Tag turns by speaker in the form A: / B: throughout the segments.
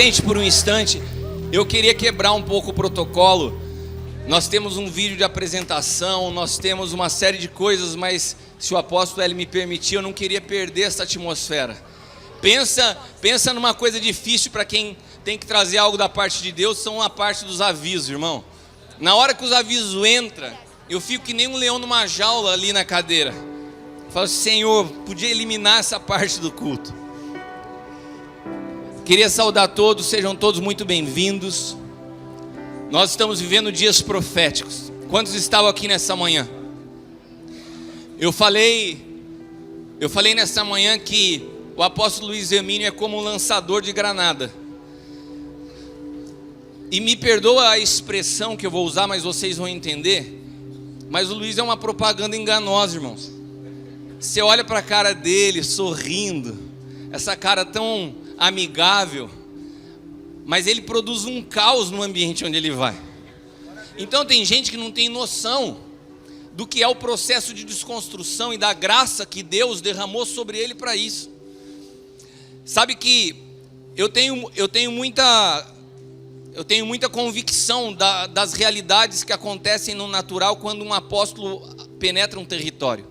A: Sente por um instante. Eu queria quebrar um pouco o protocolo. Nós temos um vídeo de apresentação, nós temos uma série de coisas, mas se o apóstolo ele me permitir, eu não queria perder essa atmosfera. Pensa numa coisa difícil para quem tem que trazer algo da parte de Deus, são a parte dos avisos, irmão. Na hora que os avisos entram, eu fico que nem um leão numa jaula ali na cadeira. Eu falo, Senhor, podia eliminar essa parte do culto. Queria saudar todos, sejam todos muito bem-vindos. Nós estamos vivendo dias proféticos. Quantos estavam aqui nessa manhã? Eu falei nessa manhã que o apóstolo Luiz Hermínio é como um lançador de granada. E me perdoa a expressão que eu vou usar, mas vocês vão entender. Mas o Luiz é uma propaganda enganosa, irmãos. Você olha para a cara dele, sorrindo, essa cara tão amigável, mas ele produz um caos no ambiente onde ele vai. Então tem gente que não tem noção do que é o processo de desconstrução e da graça que Deus derramou sobre ele para isso. Sabe que eu tenho muita convicção das realidades que acontecem no natural quando um apóstolo penetra um território.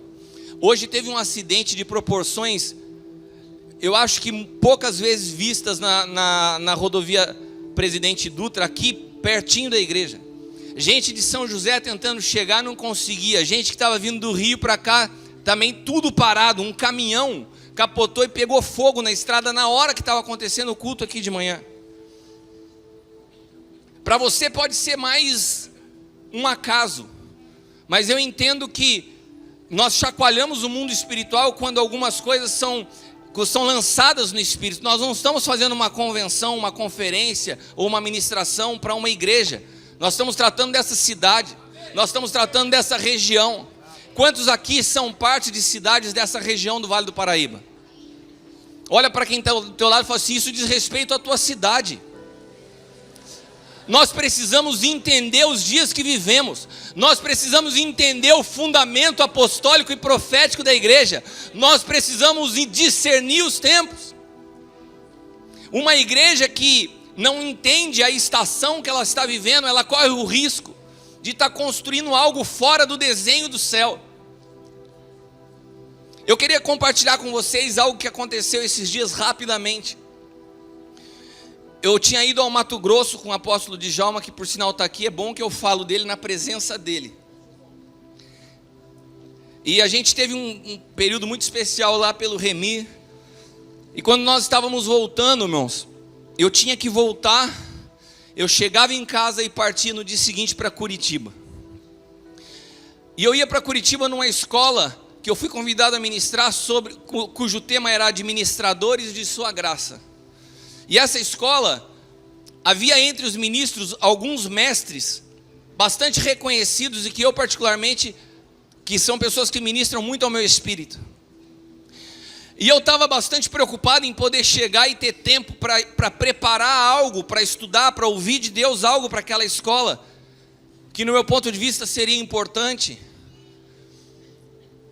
A: Hoje teve um acidente de proporções, eu acho que poucas vezes vistas na rodovia Presidente Dutra, aqui pertinho da igreja. Gente de São José tentando chegar, não conseguia. Gente que estava vindo do Rio para cá, também tudo parado. Um caminhão capotou e pegou fogo na estrada na hora que estava acontecendo o culto aqui de manhã. Para você pode ser mais um acaso, mas eu entendo que nós chacoalhamos o mundo espiritual quando algumas coisas são lançadas no Espírito. Nós não estamos fazendo uma convenção, uma conferência ou uma ministração para uma igreja. Nós estamos tratando dessa cidade, nós estamos tratando dessa região. Quantos aqui são parte de cidades dessa região do Vale do Paraíba? Olha para quem está do teu lado e fala assim, isso diz respeito à tua cidade. Nós precisamos entender os dias que vivemos. Nós precisamos entender o fundamento apostólico e profético da igreja. Nós precisamos discernir os tempos. Uma igreja que não entende a estação que ela está vivendo, ela corre o risco de estar construindo algo fora do desenho do céu. Eu queria compartilhar com vocês algo que aconteceu esses dias rapidamente. Eu tinha ido ao Mato Grosso com o apóstolo Djalma, que por sinal está aqui, é bom que eu falo dele na presença dele. E a gente teve um período muito especial lá pelo Remi. E quando nós estávamos voltando, irmãos, eu tinha que voltar, eu chegava em casa e partia no dia seguinte para Curitiba. E eu ia para Curitiba numa escola que eu fui convidado a ministrar cujo tema era Administradores de Sua Graça. E essa escola, havia entre os ministros alguns mestres bastante reconhecidos e que eu particularmente, que são pessoas que ministram muito ao meu espírito. E eu estava bastante preocupado em poder chegar e ter tempo para preparar algo, para estudar, para ouvir de Deus algo para aquela escola, que no meu ponto de vista seria importante.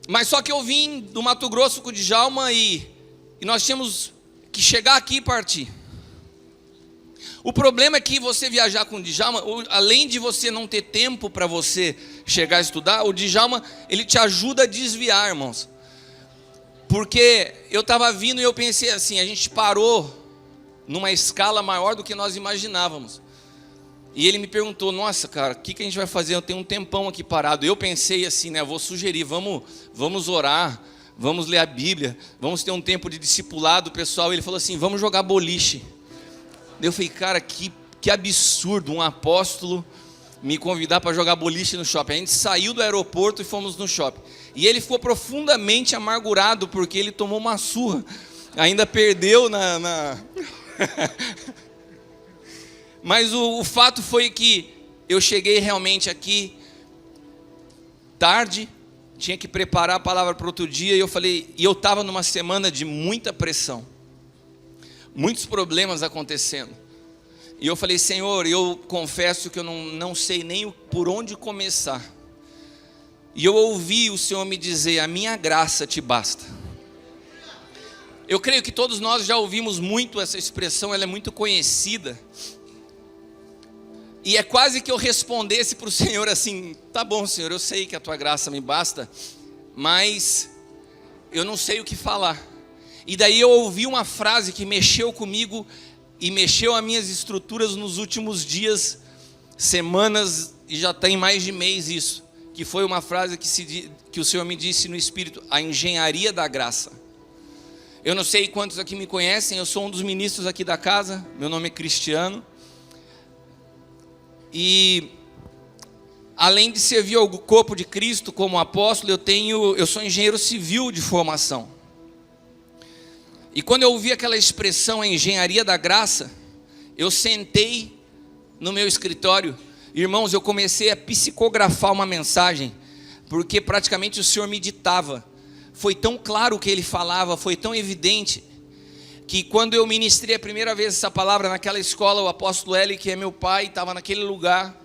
A: Mas só que eu vim do Mato Grosso com o Djalma e nós tínhamos que chegar aqui e partir. O problema é que você viajar com o Djalma, além de você não ter tempo para você chegar a estudar, o Djalma, ele te ajuda a desviar, irmãos. Porque eu estava vindo e eu pensei assim, a gente parou numa escala maior do que nós imaginávamos. E ele me perguntou, nossa cara, o que a gente vai fazer? Eu tenho um tempão aqui parado. Eu pensei assim, né, eu vou sugerir, vamos orar, vamos ler a Bíblia, vamos ter um tempo de discipulado, pessoal. Ele falou assim, vamos jogar boliche. Eu falei, cara, que absurdo, um apóstolo me convidar para jogar boliche no shopping. A gente saiu do aeroporto e fomos no shopping. E ele ficou profundamente amargurado porque ele tomou uma surra. Ainda perdeu Mas o fato foi que eu cheguei realmente aqui tarde, tinha que preparar a palavra para outro dia, e eu estava numa semana de muita pressão. Muitos problemas acontecendo. E eu falei, Senhor, eu confesso que eu não sei nem por onde começar. E eu ouvi o Senhor me dizer, a minha graça te basta. Eu creio que todos nós já ouvimos muito essa expressão, ela é muito conhecida. E é quase que eu respondesse para o Senhor assim: tá bom, Senhor, eu sei que a tua graça me basta, mas eu não sei o que falar. E daí eu ouvi uma frase que mexeu comigo e mexeu as minhas estruturas nos últimos dias, semanas, e já tem mais de mês isso, que foi uma frase que o Senhor me disse no Espírito: a engenharia da graça. Eu não sei quantos aqui me conhecem, eu sou um dos ministros aqui da casa, meu nome é Cristiano. E além de servir ao corpo de Cristo como apóstolo, eu sou engenheiro civil de formação. E quando eu ouvi aquela expressão, a engenharia da graça, eu sentei no meu escritório, irmãos, eu comecei a psicografar uma mensagem, porque praticamente o Senhor me ditava. Foi tão claro o que ele falava, foi tão evidente, que quando eu ministrei a primeira vez essa palavra naquela escola, o apóstolo Eli, que é meu pai, estava naquele lugar,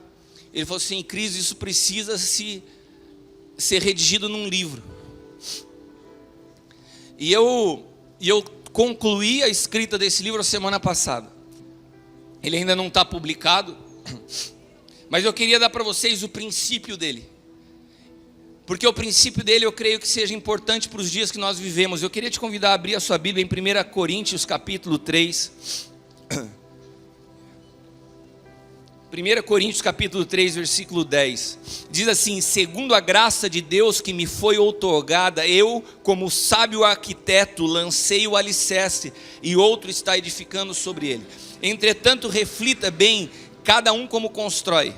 A: ele falou assim: Cris, isso precisa ser redigido num livro. E eu concluí a escrita desse livro a semana passada. Ele ainda não está publicado, mas eu queria dar para vocês o princípio dele, porque o princípio dele eu creio que seja importante para os dias que nós vivemos. Eu queria te convidar a abrir a sua Bíblia em 1 Coríntios capítulo 3. 1 Coríntios capítulo 3, versículo 10. Diz assim: segundo a graça de Deus que me foi outorgada, eu, como sábio arquiteto, lancei o alicerce, e outro está edificando sobre ele. Entretanto, reflita bem, cada um como constrói,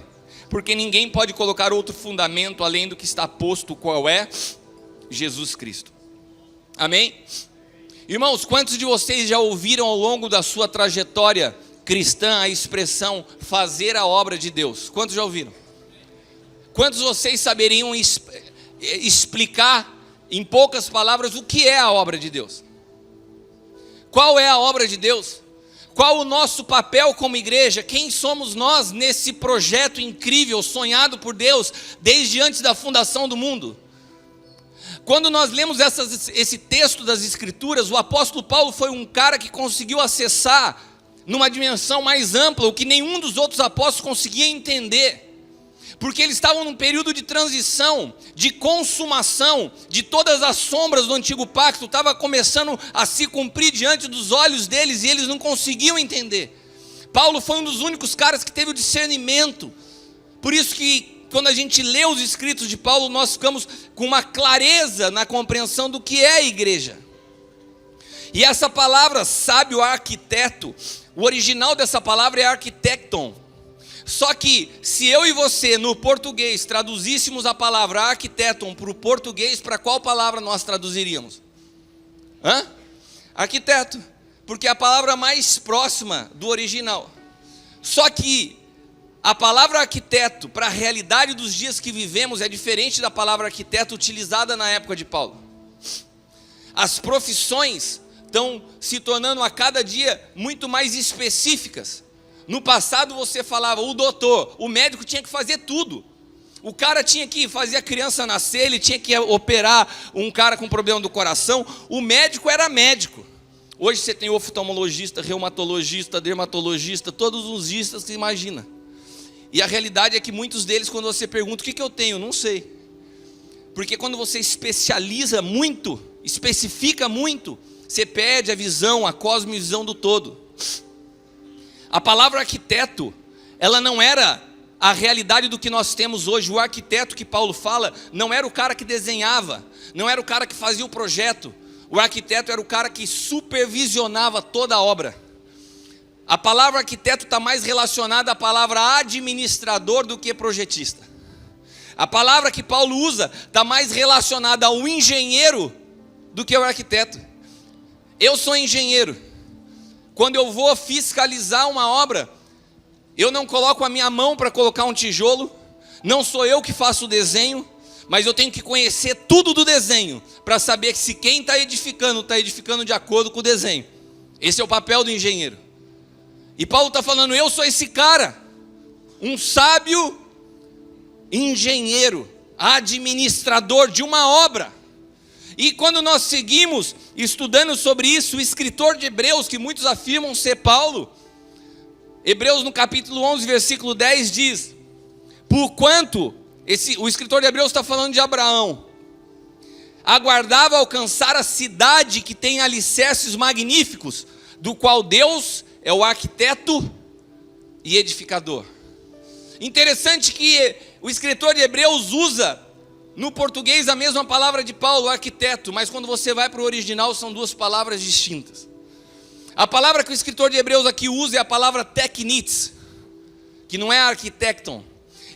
A: porque ninguém pode colocar outro fundamento além do que está posto, qual é? Jesus Cristo. Amém? Irmãos, quantos de vocês já ouviram ao longo da sua trajetória cristã a expressão fazer a obra de Deus? Quantos já ouviram? Quantos de vocês saberiam explicar em poucas palavras o que é a obra de Deus? Qual é a obra de Deus? Qual o nosso papel como igreja? Quem somos nós nesse projeto incrível, sonhado por Deus desde antes da fundação do mundo? Quando nós lemos esse texto das Escrituras, o apóstolo Paulo foi um cara que conseguiu acessar numa dimensão mais ampla o que nenhum dos outros apóstolos conseguia entender, porque eles estavam num período de transição, de consumação, de todas as sombras do antigo pacto, estava começando a se cumprir diante dos olhos deles, e eles não conseguiam entender. Paulo foi um dos únicos caras que teve o discernimento. Por isso que quando a gente lê os escritos de Paulo, nós ficamos com uma clareza na compreensão do que é a igreja. E essa palavra, sábio arquiteto, o original dessa palavra é arquitecton. Só que se eu e você no português traduzíssemos a palavra arquitecton para o português, para qual palavra nós traduziríamos? Arquiteto, porque é a palavra mais próxima do original. Só que a palavra arquiteto para a realidade dos dias que vivemos é diferente da palavra arquiteto utilizada na época de Paulo. As profissões estão se tornando a cada dia muito mais específicas. No passado você falava o doutor, o médico tinha que fazer tudo. O cara tinha que fazer a criança nascer, ele tinha que operar um cara com problema do coração. O médico era médico. Hoje você tem oftalmologista, reumatologista, dermatologista, todos os istas que você imagina. E a realidade é que muitos deles, quando você pergunta o que eu tenho, não sei. Porque quando você especializa muito, especifica muito, você perde a visão, a cosmovisão do todo. A palavra arquiteto, ela não era a realidade do que nós temos hoje. O arquiteto que Paulo fala, não era o cara que desenhava, não era o cara que fazia o projeto. O arquiteto era o cara que supervisionava toda a obra. A palavra arquiteto está mais relacionada à palavra administrador do que projetista. A palavra que Paulo usa está mais relacionada ao engenheiro do que ao arquiteto. Eu sou engenheiro. Quando eu vou fiscalizar uma obra, eu não coloco a minha mão para colocar um tijolo, não sou eu que faço o desenho, mas eu tenho que conhecer tudo do desenho, para saber se quem está edificando de acordo com o desenho. Esse é o papel do engenheiro. E Paulo está falando, eu sou esse cara, um sábio engenheiro, administrador de uma obra. E quando nós seguimos estudando sobre isso, o escritor de Hebreus, que muitos afirmam ser Paulo, Hebreus no capítulo 11, versículo 10 diz: porquanto, o escritor de Hebreus está falando de Abraão, aguardava alcançar a cidade que tem alicerces magníficos, do qual Deus é o arquiteto e edificador. Interessante que o escritor de Hebreus usa no português a mesma palavra de Paulo, arquiteto, mas quando você vai para o original são duas palavras distintas. A palavra que o escritor de Hebreus aqui usa é a palavra teknites, que não é arquitecton.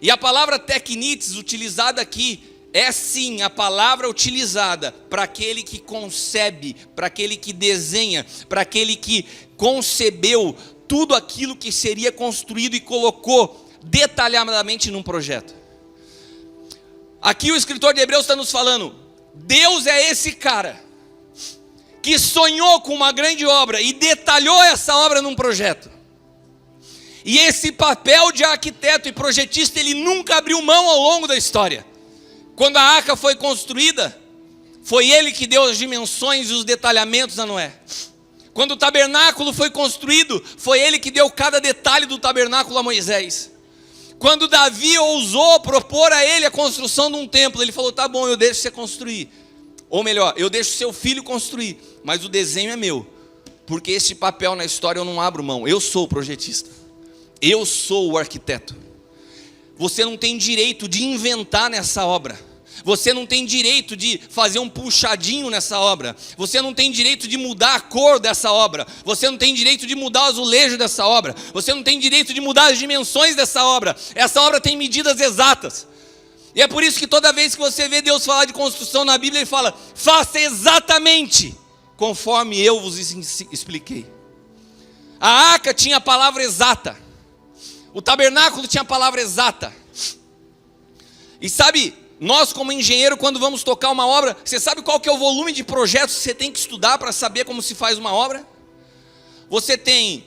A: E a palavra teknites utilizada aqui é sim a palavra utilizada para aquele que concebe, para aquele que desenha, para aquele que concebeu tudo aquilo que seria construído e colocou detalhadamente num projeto. Aqui o escritor de Hebreus está nos falando, Deus é esse cara que sonhou com uma grande obra e detalhou essa obra num projeto. E esse papel de arquiteto e projetista ele nunca abriu mão ao longo da história. Quando a arca foi construída, foi ele que deu as dimensões e os detalhamentos a Noé. Quando o tabernáculo foi construído, foi ele que deu cada detalhe do tabernáculo a Moisés. Quando Davi ousou propor a ele a construção de um templo, ele falou, tá bom, eu deixo você construir. Ou melhor, eu deixo seu filho construir, mas o desenho é meu. Porque esse papel na história eu não abro mão, eu sou o projetista. Eu sou o arquiteto. Você não tem direito de inventar nessa obra. Você não tem direito de fazer um puxadinho nessa obra. Você não tem direito de mudar a cor dessa obra. Você não tem direito de mudar o azulejo dessa obra. Você não tem direito de mudar as dimensões dessa obra. Essa obra tem medidas exatas. E é por isso que toda vez que você vê Deus falar de construção na Bíblia, Ele fala, faça exatamente conforme eu vos expliquei. A arca tinha a palavra exata. O tabernáculo tinha a palavra exata. E sabe, nós como engenheiro, quando vamos tocar uma obra, você sabe qual que é o volume de projetos que você tem que estudar para saber como se faz uma obra? Você tem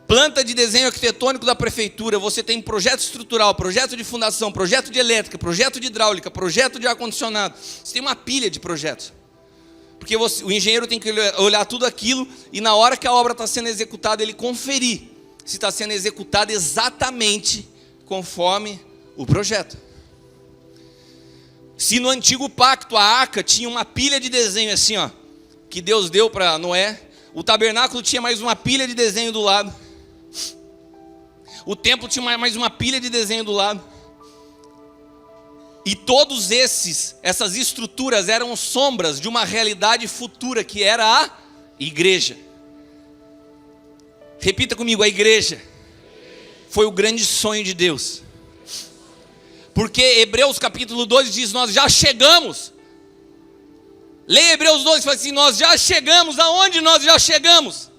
A: planta de desenho arquitetônico da prefeitura, você tem projeto estrutural, projeto de fundação, projeto de elétrica, projeto de hidráulica, projeto de ar-condicionado. Você tem uma pilha de projetos. Porque o engenheiro tem que olhar tudo aquilo e na hora que a obra está sendo executada, ele conferir se está sendo executada exatamente conforme o projeto. Se no antigo pacto a arca tinha uma pilha de desenho assim, ó, que Deus deu para Noé, o tabernáculo tinha mais uma pilha de desenho do lado, o templo tinha mais uma pilha de desenho do lado, e todos essas estruturas eram sombras de uma realidade futura que era a igreja. Repita comigo, a igreja foi o grande sonho de Deus. Porque Hebreus capítulo 2 diz, nós já chegamos. Leia Hebreus 2 e fala assim, nós já chegamos, aonde nós já chegamos?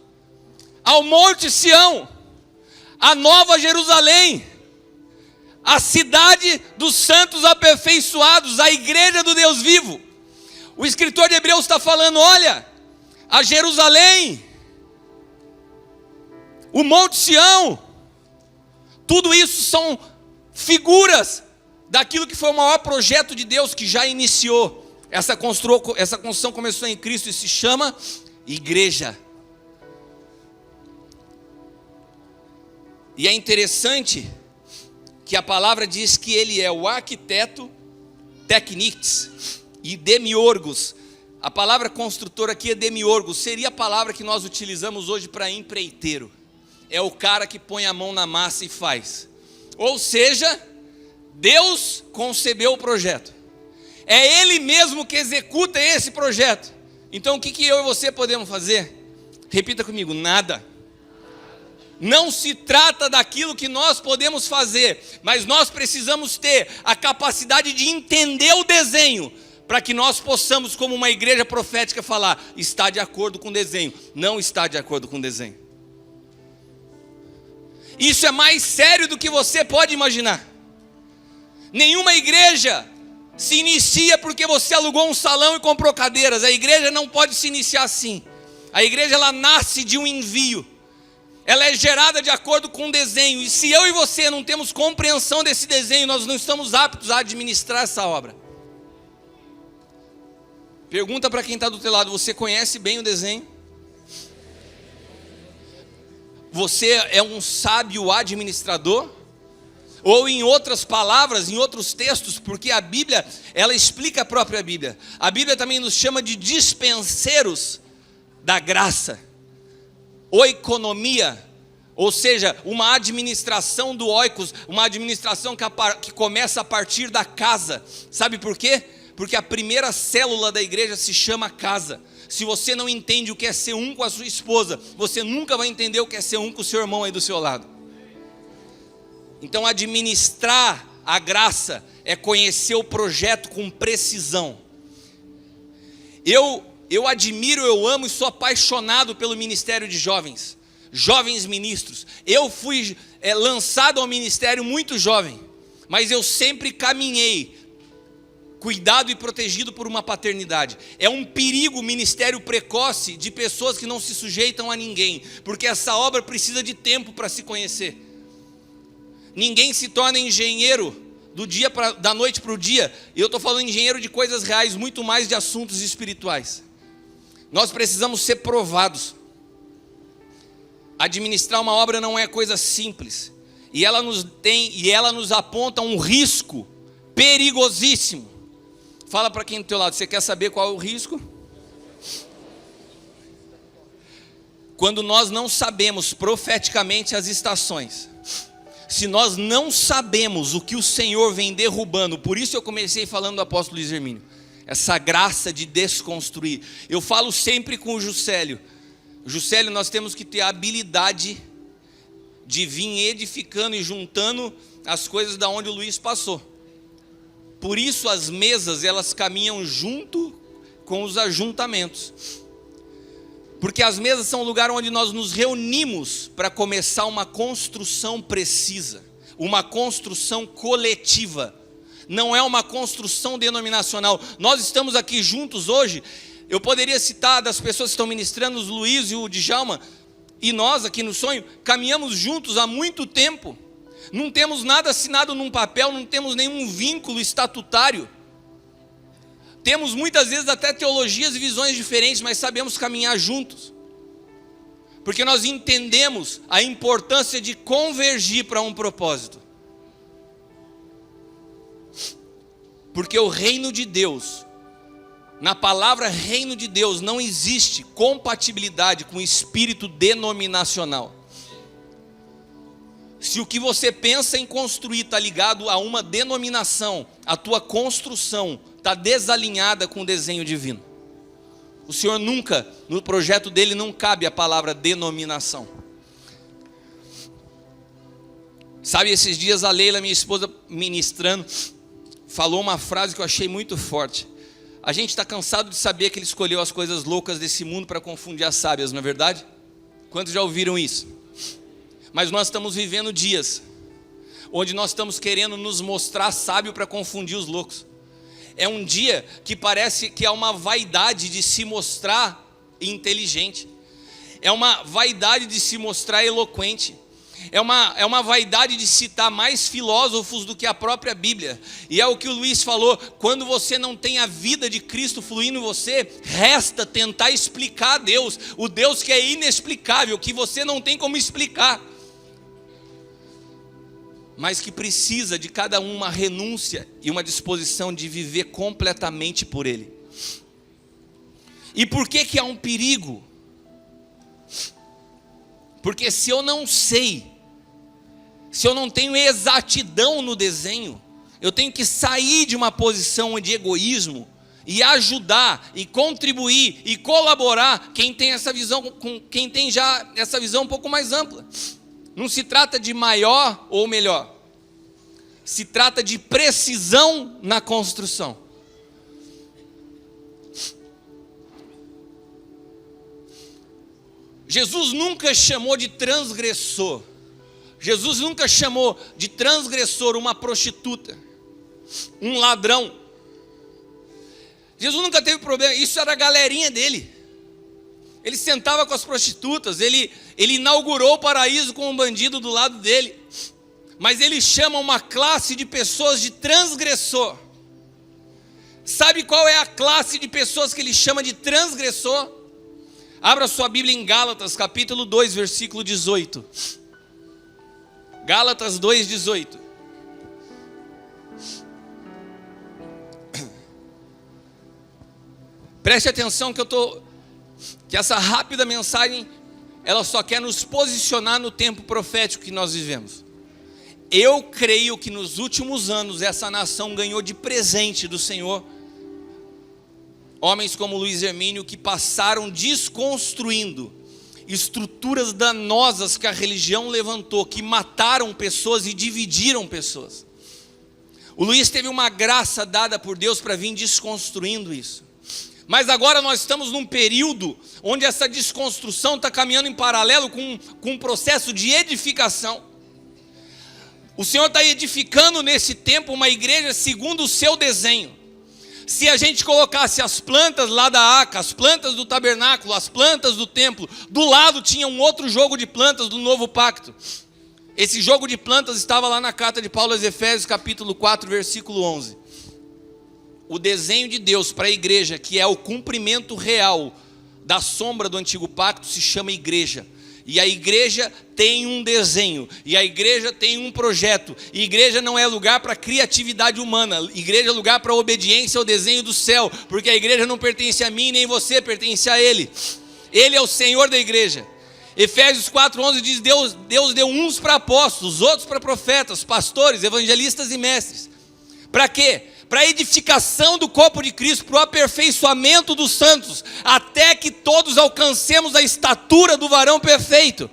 A: Ao Monte Sião, a Nova Jerusalém, a cidade dos santos aperfeiçoados, a igreja do Deus vivo. O escritor de Hebreus está falando, olha, a Jerusalém, o Monte Sião, tudo isso são figuras daquilo que foi o maior projeto de Deus que já iniciou. Essa construção começou em Cristo e se chama igreja. E é interessante que a palavra diz que ele é o arquiteto teknites e demiurgos. A palavra construtor aqui é demiurgos, seria a palavra que nós utilizamos hoje para empreiteiro. É o cara que põe a mão na massa e faz. Ou seja, Deus concebeu o projeto. É Ele mesmo que executa esse projeto. Então o que eu e você podemos fazer? Repita comigo, nada. Não se trata daquilo que nós podemos fazer, mas nós precisamos ter a capacidade de entender o desenho, para que nós possamos, como uma igreja profética, falar, está de acordo com o desenho, não está de acordo com o desenho. Isso é mais sério do que você pode imaginar. Nenhuma igreja se inicia porque você alugou um salão e comprou cadeiras. A igreja não pode se iniciar assim. A igreja ela nasce de um envio. Ela é gerada de acordo com o desenho. E se eu e você não temos compreensão desse desenho, nós não estamos aptos a administrar essa obra. Pergunta para quem está do teu lado, você conhece bem o desenho? Você é um sábio administrador? Ou em outras palavras, em outros textos, porque a Bíblia, ela explica a própria Bíblia. A Bíblia também nos chama de dispenseiros da graça. Oikonomia, ou seja, uma administração do oikos, uma administração que começa a partir da casa. Sabe por quê? Porque a primeira célula da igreja se chama casa. Se você não entende o que é ser um com a sua esposa, você nunca vai entender o que é ser um com o seu irmão aí do seu lado. Então administrar a graça é conhecer o projeto com precisão. Eu admiro, eu amo e sou apaixonado pelo ministério de jovens ministros. Eu fui lançado ao ministério muito jovem, mas eu sempre caminhei cuidado e protegido por uma paternidade. É um perigo o ministério precoce de pessoas que não se sujeitam a ninguém, porque essa obra precisa de tempo para se conhecer. Ninguém se torna engenheiro da noite para o dia. E eu estou falando engenheiro de coisas reais, muito mais de assuntos espirituais. Nós precisamos ser provados. Administrar uma obra não é coisa simples. E ela nos aponta um risco perigosíssimo. Fala para quem do teu lado, você quer saber qual é o risco? Quando nós não sabemos profeticamente as estações, se nós não sabemos o que o Senhor vem derrubando, por isso eu comecei falando do apóstolo Luiz Hermínio, essa graça de desconstruir. Eu falo sempre com o Juscelio, nós temos que ter a habilidade de vir edificando e juntando as coisas da onde o Luiz passou. Por isso as mesas, elas caminham junto com os ajuntamentos. Porque as mesas são o lugar onde nós nos reunimos para começar uma construção precisa, uma construção coletiva. Não é uma construção denominacional. Nós estamos aqui juntos hoje. Eu poderia citar das pessoas que estão ministrando, os Luiz e o Djalma, e nós aqui no Sonho, caminhamos juntos há muito tempo. Não temos nada assinado num papel, não temos nenhum vínculo estatutário. Temos muitas vezes até teologias e visões diferentes, mas sabemos caminhar juntos. Porque nós entendemos a importância de convergir para um propósito. Porque o reino de Deus, na palavra reino de Deus, não existe compatibilidade com o espírito denominacional. Se o que você pensa em construir está ligado a uma denominação, a tua construção está desalinhada com o desenho divino. O Senhor nunca, no projeto dele não cabe a palavra denominação. Sabe, esses dias a Leila, minha esposa, ministrando, falou uma frase que eu achei muito forte. A gente está cansado de saber que ele escolheu as coisas loucas desse mundo para confundir as sábias, não é verdade? Quantos já ouviram isso? Mas nós estamos vivendo dias onde nós estamos querendo nos mostrar sábio para confundir os loucos. É um dia que parece que há uma vaidade de se mostrar inteligente. É uma vaidade de se mostrar eloquente. É uma vaidade de citar mais filósofos do que a própria Bíblia. E é o que o Luiz falou, quando você não tem a vida de Cristo fluindo em você, resta tentar explicar a Deus, o Deus que é inexplicável, que você não tem como explicar, mas que precisa de cada um uma renúncia e uma disposição de viver completamente por Ele. E por que há um perigo? Porque se eu não sei, se eu não tenho exatidão no desenho, eu tenho que sair de uma posição de egoísmo e ajudar, e contribuir, e colaborar quem tem essa visão, com quem tem já essa visão um pouco mais ampla. Não se trata de maior ou melhor, se trata de precisão na construção. Jesus nunca chamou de transgressor. Jesus nunca chamou de transgressor uma prostituta, um ladrão. Jesus nunca teve problema, isso era a galerinha dele. Ele sentava com as prostitutas, ele inaugurou o paraíso com um bandido do lado dele. Mas ele chama uma classe de pessoas de transgressor. Sabe qual é a classe de pessoas que ele chama de transgressor? Abra sua Bíblia em Gálatas, capítulo 2, versículo 18. Gálatas 2, 18. Preste atenção que essa rápida mensagem, ela só quer nos posicionar no tempo profético que nós vivemos. Eu creio que nos últimos anos essa nação ganhou de presente do Senhor homens como Luiz Hermínio, que passaram desconstruindo estruturas danosas que a religião levantou, que mataram pessoas e dividiram pessoas. O Luiz teve uma graça dada por Deus para vir desconstruindo isso. Mas agora nós estamos num período onde essa desconstrução está caminhando em paralelo com um processo de edificação. O Senhor está edificando nesse tempo uma igreja segundo o seu desenho. Se a gente colocasse as plantas lá da arca, as plantas do tabernáculo, as plantas do templo, do lado tinha um outro jogo de plantas do novo pacto. Esse jogo de plantas estava lá na carta de Paulo aos Efésios, capítulo 4, versículo 11. O desenho de Deus para a igreja, que é o cumprimento real da sombra do antigo pacto, se chama igreja. E a igreja tem um desenho, e a igreja tem um projeto. E igreja não é lugar para criatividade humana, igreja é lugar para obediência ao desenho do céu, porque a igreja não pertence a mim, nem você, pertence a Ele. Ele é o Senhor da igreja. Efésios 4:11 diz: Deus deu uns para apóstolos, outros para profetas, pastores, evangelistas e mestres. Para quê? Para a edificação do corpo de Cristo, para o aperfeiçoamento dos santos, até que todos alcancemos a estatura do varão perfeito.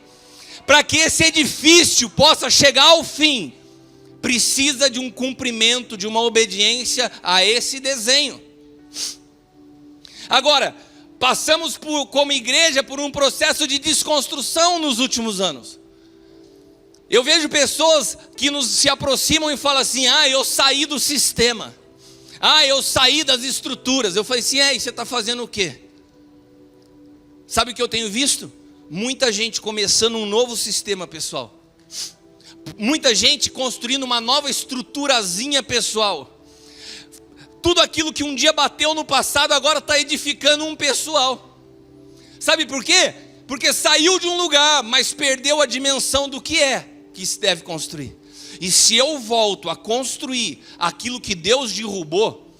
A: Para que esse edifício possa chegar ao fim, precisa de um cumprimento, de uma obediência a esse desenho. Agora, passamos como igreja por um processo de desconstrução nos últimos anos. Eu vejo pessoas que se aproximam e falam assim: eu saí do sistema. Eu saí das estruturas. Eu falei assim: e você está fazendo o quê? Sabe o que eu tenho visto? Muita gente começando um novo sistema pessoal. Muita gente construindo uma nova estruturazinha pessoal. Tudo aquilo que um dia bateu no passado, agora está edificando um pessoal. Sabe por quê? Porque saiu de um lugar, mas perdeu a dimensão do que se deve construir. E se eu volto a construir aquilo que Deus derrubou,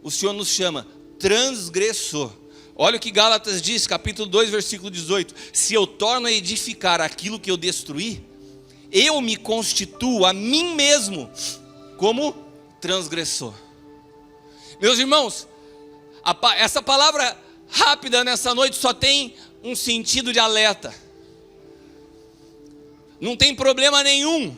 A: o Senhor nos chama transgressor. Olha o que Gálatas diz, capítulo 2, versículo 18. Se eu torno a edificar aquilo que eu destruí, eu me constituo a mim mesmo como transgressor. Meus irmãos, essa palavra rápida nessa noite só tem um sentido de alerta. Não tem problema nenhum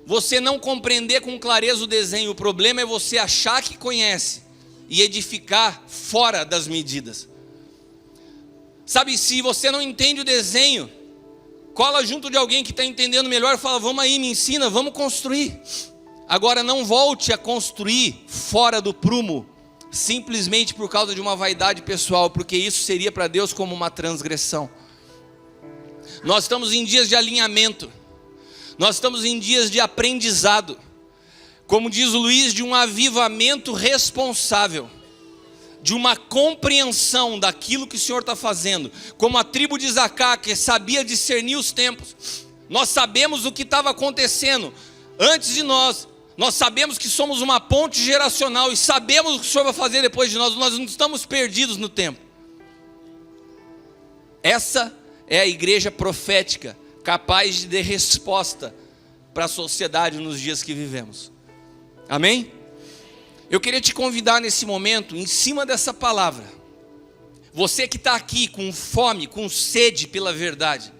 A: você não compreender com clareza o desenho. O problema é você achar que conhece e edificar fora das medidas. Sabe, se você não entende o desenho, cola junto de alguém que está entendendo melhor e fala: vamos aí, me ensina, vamos construir. Agora não volte a construir fora do prumo, simplesmente por causa de uma vaidade pessoal, porque isso seria para Deus como uma transgressão. Nós estamos em dias de alinhamento. Nós estamos em dias de aprendizado, como diz o Luiz, de um avivamento responsável, de uma compreensão daquilo que o Senhor está fazendo. Como a tribo de Zacá, que sabia discernir os tempos, nós sabemos o que estava acontecendo antes de nós. Nós sabemos que somos uma ponte geracional e sabemos o que o Senhor vai fazer depois de nós. Nós não estamos perdidos no tempo. Essa é a igreja profética, capaz de dar resposta para a sociedade nos dias que vivemos. Amém? Eu queria te convidar nesse momento, em cima dessa palavra, você que está aqui com fome, com sede pela verdade,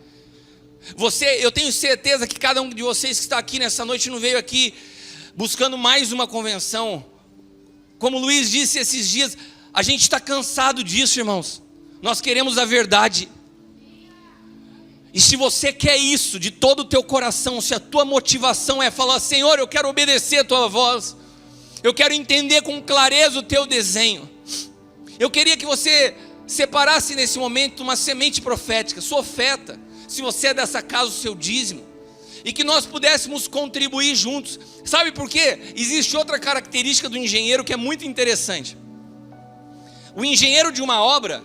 A: eu tenho certeza que cada um de vocês que está aqui nessa noite não veio aqui buscando mais uma convenção. Como o Luiz disse esses dias, a gente está cansado disso, irmãos. Nós queremos a verdade. E se você quer isso de todo o teu coração, se a tua motivação é falar: Senhor, eu quero obedecer a tua voz, eu quero entender com clareza o teu desenho, eu queria que você separasse nesse momento uma semente profética, sua oferta, se você é dessa casa, o seu dízimo, e que nós pudéssemos contribuir juntos. Sabe por quê? Existe outra característica do engenheiro que é muito interessante. O engenheiro de uma obra,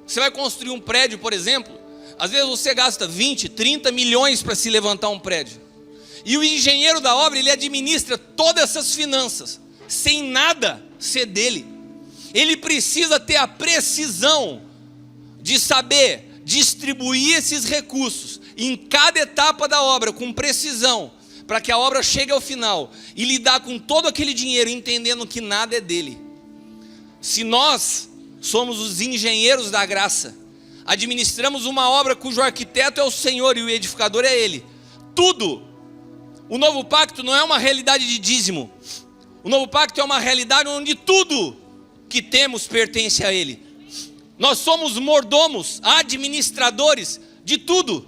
A: você vai construir um prédio, por exemplo, às vezes você gasta 20, 30 milhões para se levantar um prédio. E o engenheiro da obra, ele administra todas essas finanças, sem nada ser dele. Ele precisa ter a precisão de saber distribuir esses recursos em cada etapa da obra, com precisão, para que a obra chegue ao final, e lidar com todo aquele dinheiro, entendendo que nada é dele. Se nós somos os engenheiros da graça, administramos uma obra cujo arquiteto é o Senhor e o edificador é Ele, tudo. O novo pacto não é uma realidade de dízimo. O novo pacto é uma realidade onde tudo que temos pertence a Ele. Nós somos mordomos, administradores de tudo.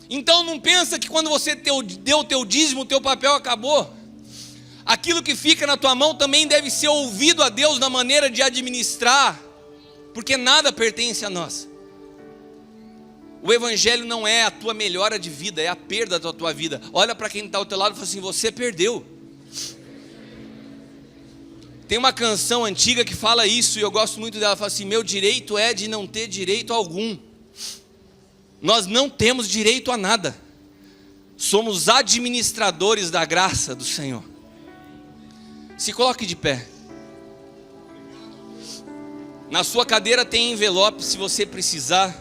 A: Então não pensa que quando você deu o teu dízimo, o teu papel acabou. Aquilo que fica na tua mão também deve ser ouvido a Deus na maneira de administrar, porque nada pertence a nós. O evangelho não é a tua melhora de vida, é a perda da tua vida. Olha para quem está ao teu lado e fala assim: você perdeu. Tem uma canção antiga que fala isso, e eu gosto muito dela. Fala assim: meu direito é de não ter direito algum. Nós não temos direito a nada. Somos administradores da graça do Senhor. Se coloque de pé. Na sua cadeira tem envelope, se você precisar.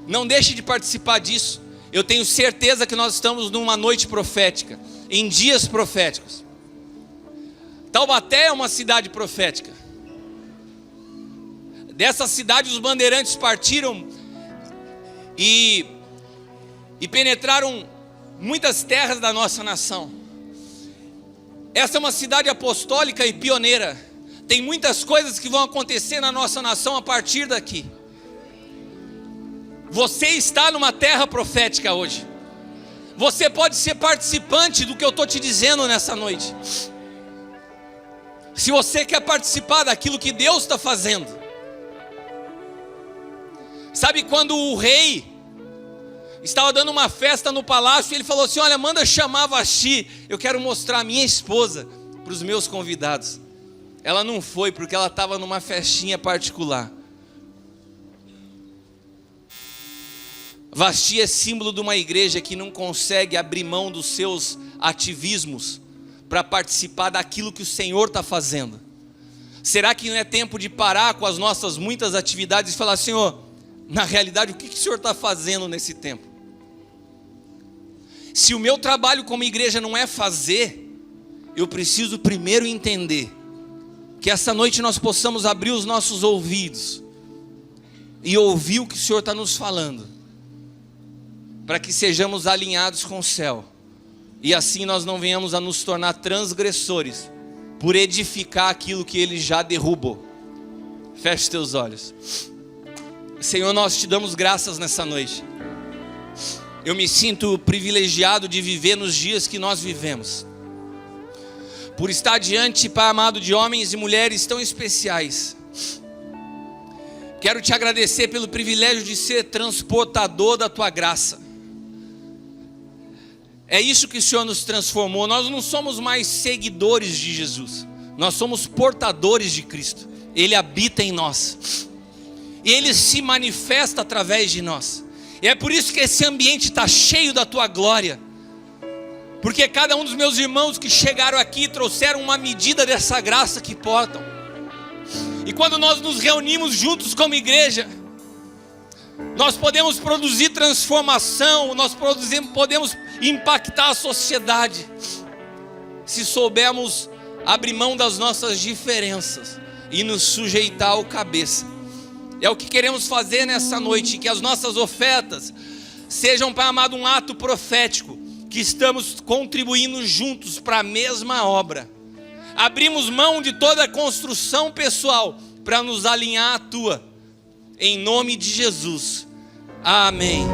A: Não deixe de participar disso. Eu tenho certeza que nós estamos numa noite profética, em dias proféticos. Taubaté é uma cidade profética. Dessa cidade os bandeirantes partiram e penetraram muitas terras da nossa nação. Essa é uma cidade apostólica e pioneira. Tem muitas coisas que vão acontecer na nossa nação a partir daqui. Você está numa terra profética hoje. Você pode ser participante do que eu estou te dizendo nessa noite. Se você quer participar daquilo que Deus está fazendo. Sabe quando o rei estava dando uma festa no palácio, e ele falou assim: olha, manda chamar Vasti, eu quero mostrar a minha esposa para os meus convidados. Ela não foi, porque ela estava numa festinha particular. Vasti é símbolo de uma igreja que não consegue abrir mão dos seus ativismos para participar daquilo que o Senhor está fazendo. Será que não é tempo de parar com as nossas muitas atividades e falar: Senhor, na realidade, o que o Senhor está fazendo nesse tempo? Se o meu trabalho como igreja não é fazer, eu preciso primeiro entender que essa noite nós possamos abrir os nossos ouvidos e ouvir o que o Senhor está nos falando, para que sejamos alinhados com o céu, e assim nós não venhamos a nos tornar transgressores por edificar aquilo que Ele já derrubou. Feche teus olhos. Senhor, nós te damos graças nessa noite. Eu me sinto privilegiado de viver nos dias que nós vivemos, por estar diante, Pai amado, de homens e mulheres tão especiais. Quero te agradecer pelo privilégio de ser transportador da tua graça. É isso que o Senhor nos transformou. Nós não somos mais seguidores de Jesus, nós somos portadores de Cristo. Ele habita em nós, e Ele se manifesta através de nós. E é por isso que esse ambiente está cheio da tua glória, porque cada um dos meus irmãos que chegaram aqui trouxeram uma medida dessa graça que portam. E quando nós nos reunimos juntos como igreja, nós podemos produzir transformação, nós podemos impactar a sociedade, se soubermos abrir mão das nossas diferenças e nos sujeitar ao cabeça. É o que queremos fazer nessa noite, que as nossas ofertas sejam, Pai amado, um ato profético, que estamos contribuindo juntos para a mesma obra. Abrimos mão de toda a construção pessoal para nos alinhar à tua, em nome de Jesus. Amém.